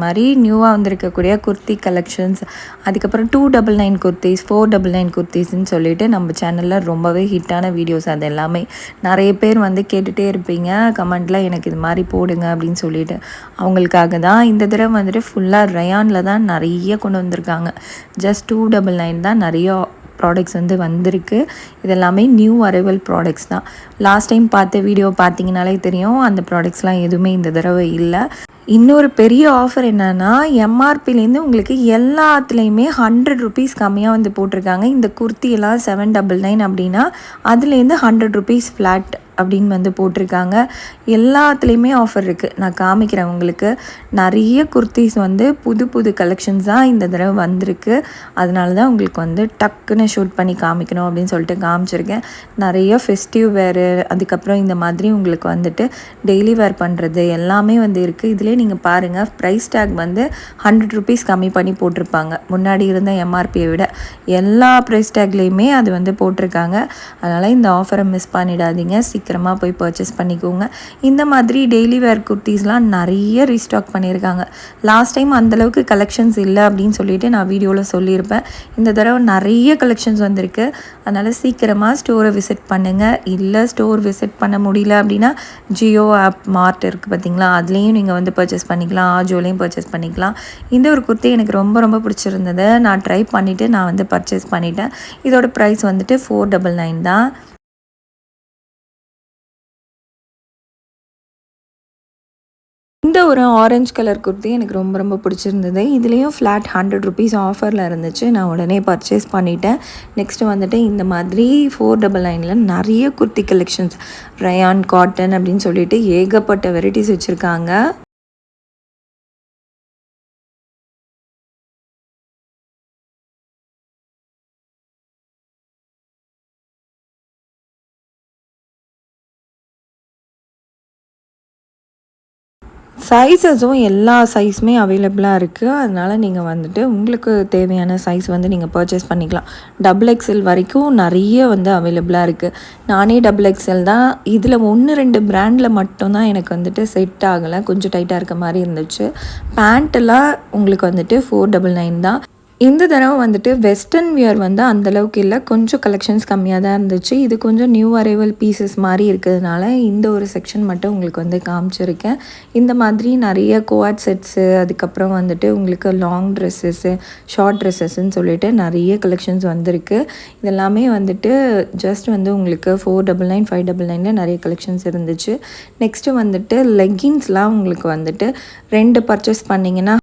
மாதிரி நியூவாக வந்திருக்கக்கூடிய குர்த்தி கலெக்ஷன்ஸ், அதுக்கப்புறம் 299 குர்த்திஸ், 499 குர்த்திஸ்ன்னு சொல்லிட்டு நம்ம சேனலில் ரொம்பவே ஹிட்டான வீடியோஸ். அது எல்லாமே நிறைய பேர் வந்து கேட்டுகிட்டே இருப்பீங்க கமெண்ட்டில், எனக்கு இது மாதிரி போடுங்க அப்படின்னு சொல்லிட்டு. அவங்களுக்காக தான் இந்த தடவை வந்துட்டு ஃபுல்லாக ரயானில் தான் நிறைய கொண்டு வந்திருக்காங்க. ஜஸ்ட் 299 தான் நிறைய ப்ராடக்ட்ஸ் வந்து வந்திருக்கு. இதெல்லாமே நியூ அரைவல் ப்ராடக்ட்ஸ் தான். லாஸ்ட் டைம் பார்த்த வீடியோ பார்த்தீங்கனாலே தெரியும், அந்த ப்ராடக்ட்ஸ்லாம் எதுவுமே இந்த தடவை இல்லை. இன்னொரு பெரிய ஆஃபர் என்னென்னா, எம்ஆர்பிலேருந்து உங்களுக்கு எல்லாத்துலேயுமே 100 ருபீஸ் கம்மியாக வந்து போட்டிருக்காங்க. இந்த குர்த்தியெல்லாம் 799 அப்படின்னா அதுலேருந்து 100 ருபீஸ் ஃப்ளாட் அப்படின்னு வந்து போட்டிருக்காங்க. எல்லாத்துலேயுமே ஆஃபர் இருக்குது. நான் காமிக்கிறேன் உங்களுக்கு. நிறைய குர்த்திஸ் வந்து புது புது கலெக்ஷன்ஸ் தான் இந்த தடவை வந்திருக்கு. அதனால தான் உங்களுக்கு வந்து டக்குன்னு ஷூட் பண்ணி காமிக்கணும் அப்படின்னு சொல்லிட்டு காமிச்சிருக்கேன். நிறைய ஃபெஸ்டிவ் வேறு, அதுக்கப்புறம் இந்த மாதிரி உங்களுக்கு வந்துட்டு டெய்லி வேர் பண்ணுறது எல்லாமே வந்து இருக்குது. இதிலே நீங்கள் பாருங்கள், ப்ரைஸ் டேக் வந்து 100 ருபீஸ் கம்மி பண்ணி போட்டிருப்பாங்க. முன்னாடி இருந்த எம்ஆர்பியை விட எல்லா ப்ரைஸ் டேக்லேயுமே அது வந்து போட்டிருக்காங்க. அதனால் இந்த ஆஃபரை மிஸ் பண்ணிடாதீங்க. சீக்கிரமாக போய் பர்ச்சேஸ் பண்ணிக்கோங்க. இந்த மாதிரி டெய்லி வேர் குர்த்திஸ்லாம் நிறைய ரீஸ்டாக் பண்ணியிருக்காங்க. லாஸ்ட் டைம் அந்தளவுக்கு கலெக்ஷன்ஸ் இல்லை அப்படின்னு சொல்லிட்டு நான் வீடியோவில் சொல்லியிருப்பேன். இந்த தடவை நிறைய கலெக்ஷன்ஸ் வந்திருக்கு. அதனால் சீக்கிரமாக ஸ்டோரை விசிட் பண்ணுங்கள். இல்லை ஸ்டோர் விசிட் பண்ண முடியல அப்படின்னா ஜியோ ஆப் மார்ட் இருக்குது பார்த்தீங்களா, அதுலேயும் நீங்கள் வந்து பர்ச்சேஸ் பண்ணிக்கலாம். ஆஜோலையும் பர்ச்சேஸ் பண்ணிக்கலாம். இந்த ஒரு குர்த்தி எனக்கு ரொம்ப ரொம்ப பிடிச்சிருந்தது. நான் ட்ரை பண்ணிவிட்டு நான் வந்து பர்ச்சேஸ் பண்ணிட்டேன். இதோட ப்ரைஸ் வந்துட்டு 499 தான். இந்த ஒரு ஆரஞ்சு கலர் குர்த்தி எனக்கு ரொம்ப ரொம்ப பிடிச்சிருந்தது. இதுலேயும் ஃப்ளாட் 100 ருபீஸ் ஆஃபரில் இருந்துச்சு. நான் உடனே பர்ச்சேஸ் பண்ணிட்டேன். நெக்ஸ்ட்டு வந்துட்டு இந்த மாதிரி 499 நிறைய குர்த்தி கலெக்ஷன்ஸ், ரயான், காட்டன் அப்படின்னு சொல்லிட்டு ஏகப்பட்ட வெரைட்டிஸ் வச்சுருக்காங்க. சைஸஸும் எல்லா சைஸுமே அவைலபிளாக இருக்குது. அதனால் நீங்கள் வந்துட்டு உங்களுக்கு தேவையான சைஸ் வந்து நீங்கள் பர்ச்சேஸ் பண்ணிக்கலாம். XXL வரைக்கும் நிறைய வந்து அவைலபிளாக இருக்குது. நானே XXL தான். இதில் 1-2 பிராண்டில் மட்டும்தான் எனக்கு வந்துட்டு செட் ஆகலை. கொஞ்சம் டைட்டாக இருக்க மாதிரி இருந்துச்சு. பேண்ட்டெல்லாம் உங்களுக்கு வந்துட்டு 499 தான். இந்த தடவை வந்துட்டு வெஸ்டர்ன் வியர் வந்து அந்தளவுக்கு இல்லை, கொஞ்சம் கலெக்ஷன்ஸ் கம்மியாக தான் இருந்துச்சு. இது கொஞ்சம் நியூ அரைவல் பீசஸ் மாதிரி இருக்கிறதுனால இந்த ஒரு செக்ஷன் மட்டும் உங்களுக்கு வந்து காமிச்சிருக்கேன். இந்த மாதிரி நிறைய கோஆட் செட்ஸு, அதுக்கப்புறம் வந்துட்டு உங்களுக்கு லாங் ட்ரெஸ்ஸஸ்ஸு, ஷார்ட் ட்ரெஸ்ஸஸ்ன்னு சொல்லிட்டு நிறைய கலெக்ஷன்ஸ் வந்திருக்கு. இதெல்லாமே வந்துட்டு ஜஸ்ட் வந்து உங்களுக்கு 499, 599 நிறைய கலெக்ஷன்ஸ் இருந்துச்சு. நெக்ஸ்ட்டு வந்துட்டு லெகின்ஸ்லாம் உங்களுக்கு வந்துட்டு 2 பர்ச்சேஸ் பண்ணிங்கன்னா